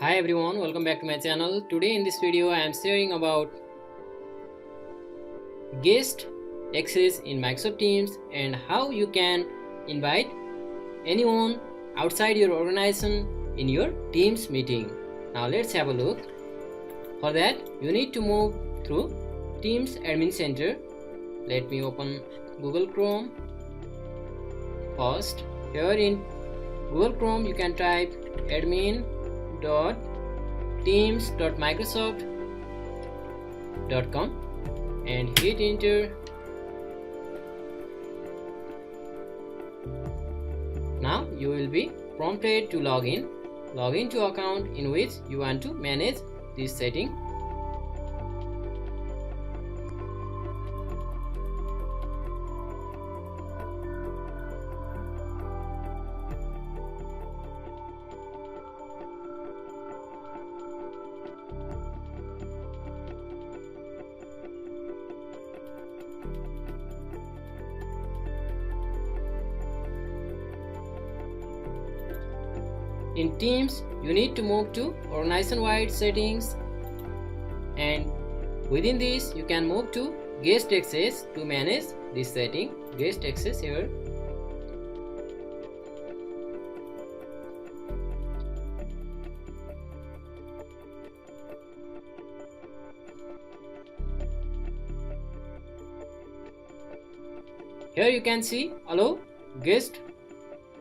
Hi everyone, welcome back to my channel. Today in this video I am sharing about guest access in Microsoft Teams and how you can invite anyone outside your organization in your Teams meeting. Now let's have a look. For that you need to move through Teams Admin Center. Let me open Google Chrome. First, here in Google Chrome you can type admin.teams.microsoft.com and hit enter. Now you will be prompted to log in to account in which you want to manage this setting. In Teams, you need to move to organization-wide settings, and within this you can move to guest access to manage this setting. Guest access here. Here you can see allow guest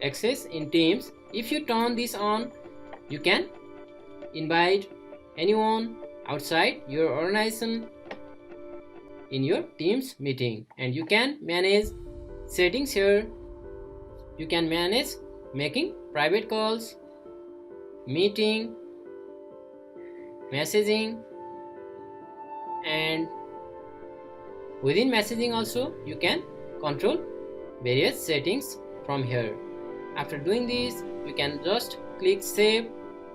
access in Teams. If you turn this on, you can invite anyone outside your organization in your Teams meeting, and you can manage settings here. You can manage making private calls, meeting, messaging, and within messaging also you can control various settings from here. After doing this, you can just click save.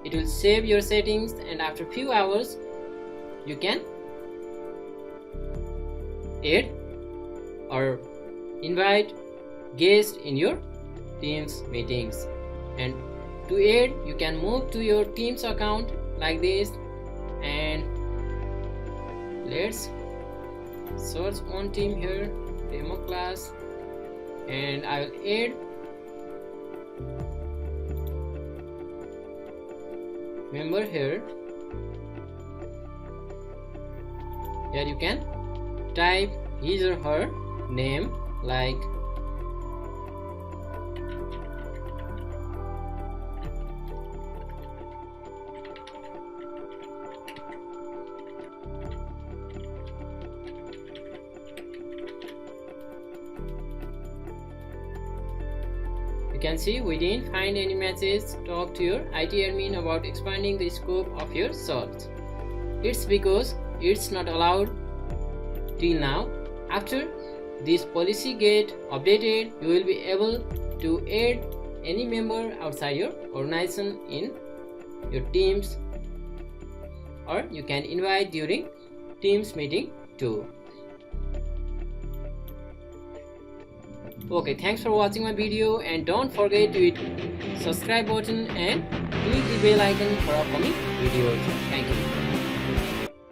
It will save your settings, and after few hours you can add or invite guests in your Teams meetings. And to add, you can move to your Teams account like this, and let's search on team here, demo class, and I will add member here. Here you can type his or her name, like you can see we didn't find any matches. Talk to your IT admin about expanding the scope of your search. It's because it's not allowed till now. After this policy get updated, you will be able to add any member outside your organization in your Teams, or you can invite during Teams meeting too. Okay, thanks for watching my video, and don't forget to hit subscribe button and click the bell icon for upcoming videos. Thank you.